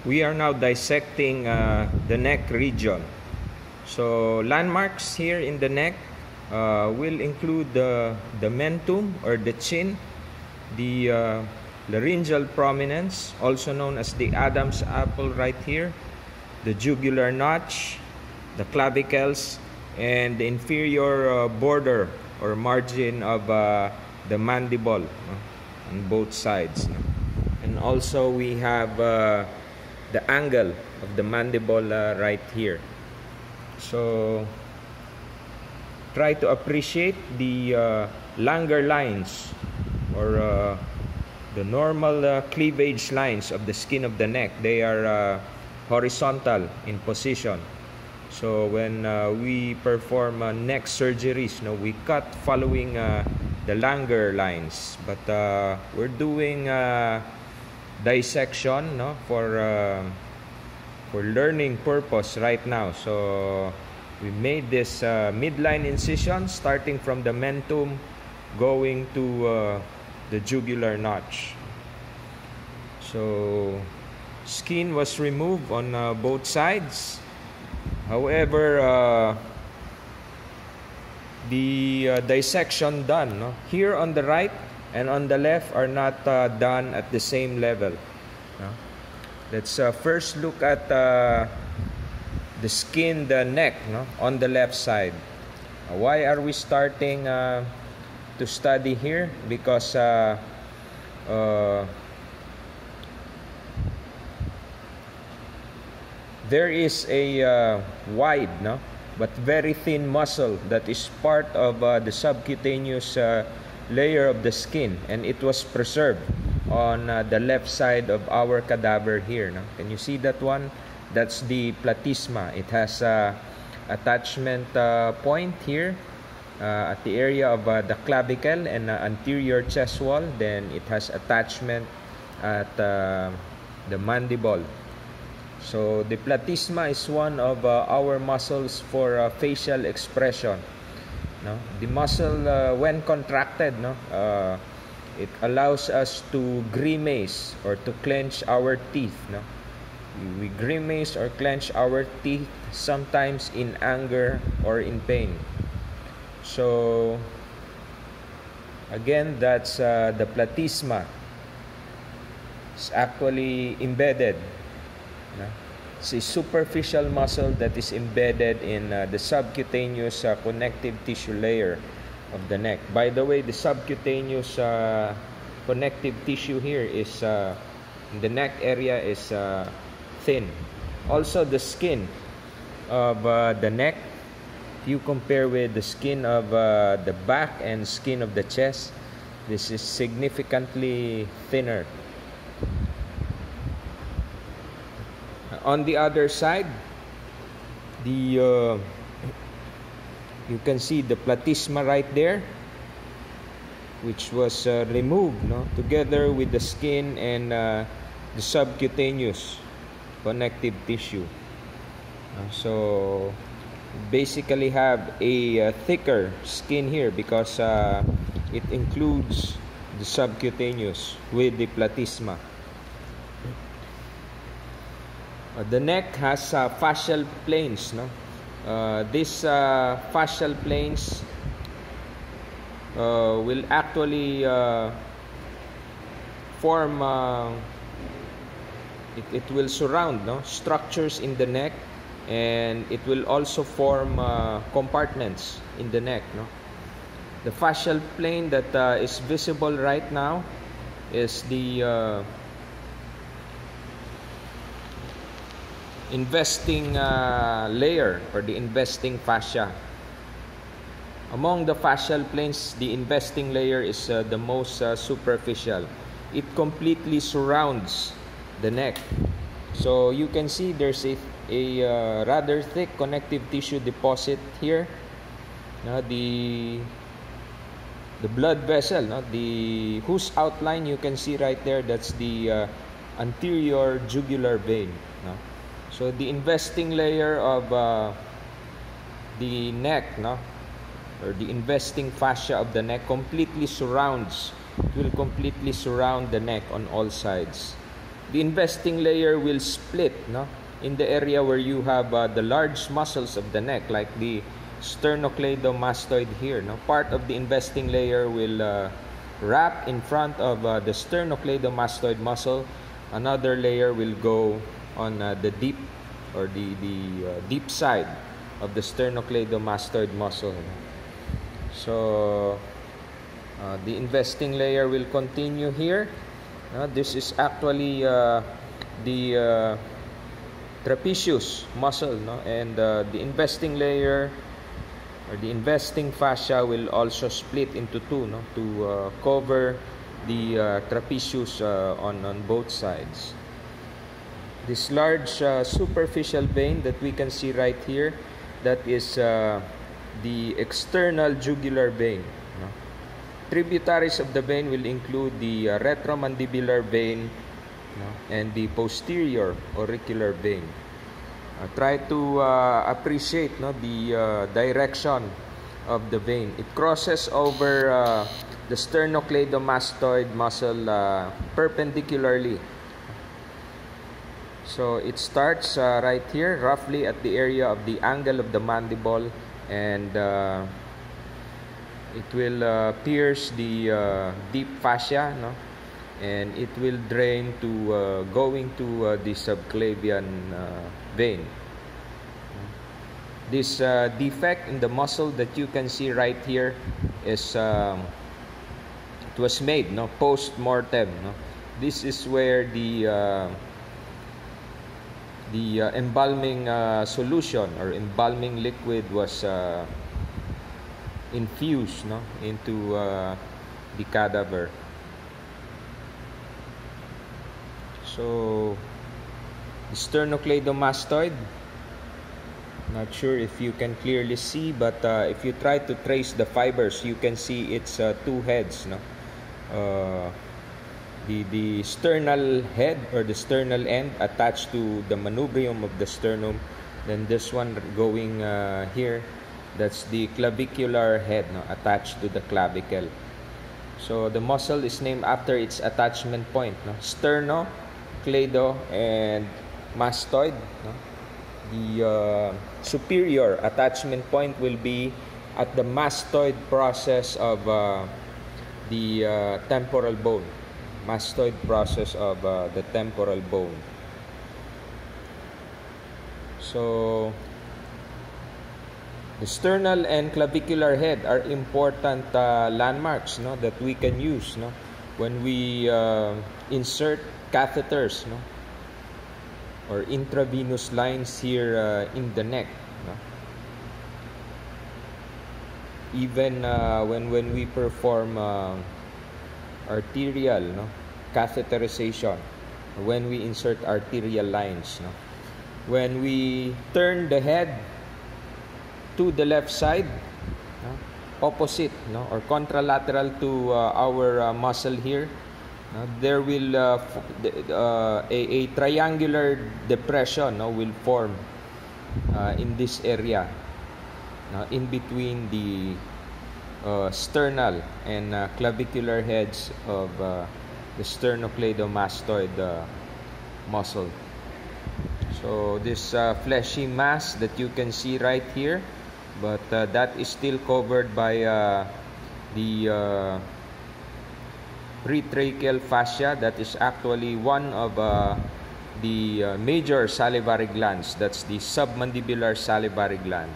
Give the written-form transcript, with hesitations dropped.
We are now dissecting the neck region. So landmarks here in the neck will include the mentum or the chin, the laryngeal prominence, also known as the Adam's apple right here, the jugular notch, the clavicles, and the inferior border or margin of the mandible on both sides. And also we have the angle of the mandible right here. So try to appreciate the longer lines or the normal cleavage lines of the skin of the neck. They are horizontal in position. So when we perform neck surgeries, we cut following the longer lines. But we're doing dissection for learning purpose right now. So we made this midline incision starting from the mentum going to the jugular notch. So skin was removed on both sides. However, the dissection done here on the right and on the left are not done at the same level. Let's first look at the skin, the neck on the left side. Why are we starting to study here? Because there is a wide but very thin muscle that is part of the subcutaneous layer of the skin, and it was preserved on the left side of our cadaver here. Can you see that one? That's the platysma. It has attachment point here at the area of the clavicle and anterior chest wall. Then it has attachment at the mandible. So the platysma is one of our muscles for facial expression. The muscle, when contracted, it allows us to grimace or to clench our teeth. We grimace or clench our teeth sometimes in anger or in pain. So again, that's the platysma. It's actually embedded. It's a superficial muscle that is embedded in the subcutaneous connective tissue layer of the neck. By the way, the subcutaneous connective tissue here is in the neck area is thin. Also, the skin of the neck, if you compare with the skin of the back and skin of the chest, this is significantly thinner. On the other side, you can see the platysma right there, which was removed together with the skin and the subcutaneous connective tissue. So basically have a thicker skin here because it includes the subcutaneous with the platysma. The neck has fascial planes. These fascial planes will actually form, it will surround structures in the neck, and it will also form compartments in the neck. The fascial plane that is visible right now is the investing layer or the investing fascia. Among the fascial planes, the investing layer is the most superficial. It completely surrounds the neck. So you can see there's a rather thick connective tissue deposit here. The blood vessel, whose outline you can see right there, that's the anterior jugular vein. So the investing layer of the neck, or the investing fascia of the neck, will completely surround the neck on all sides. the investing layer will split, no, in the area where you have the large muscles of the neck, like the sternocleidomastoid here, no. Part of the investing layer will wrap in front of the sternocleidomastoid muscle. Another layer will go on the deep or the deep side of the sternocleidomastoid muscle. So the investing layer will continue here. This is actually the trapezius muscle, no? And the investing layer or the investing fascia will also split into two, no? To cover the trapezius on both sides. This large superficial vein that we can see right here, that is the external jugular vein, no? Tributaries of the vein will include the retromandibular vein, no, and the posterior auricular vein. Try to appreciate, no, the direction of the vein. It crosses over the sternocleidomastoid muscle perpendicularly. So it starts right here, roughly at the area of the angle of the mandible, and it will pierce the deep fascia, no? And it will drain to going to the subclavian vein. This defect in the muscle that you can see right here is it was made, no, post-mortem, no? This is where the embalming solution or embalming liquid was infused, no, into the cadaver. So the sternocleidomastoid, not sure if you can clearly see, but if you try to trace the fibers, you can see its two heads, no? The sternal head or the sternal end attached to the manubrium of the sternum. Then this one going here, that's the clavicular head, no, attached to the clavicle. So the muscle is named after its attachment point, no? Sternocleido and mastoid, no? The superior attachment point will be at the mastoid process of the temporal bone. Mastoid process of the temporal bone. So the sternal and clavicular head are important landmarks, no, that we can use, no, when we insert catheters, no, or intravenous lines here in the neck, no? Even when we perform arterial, no, catheterization, when we insert arterial lines, no, when we turn the head to the left side, no, opposite, no, or contralateral to our muscle here, no, there will a triangular depression, no, will form in this area, in between the sternal and clavicular heads of the sternocleidomastoid muscle. So this fleshy mass that you can see right here, but that is still covered by the pretracheal fascia. That is actually one of the major salivary glands. That's the submandibular salivary gland.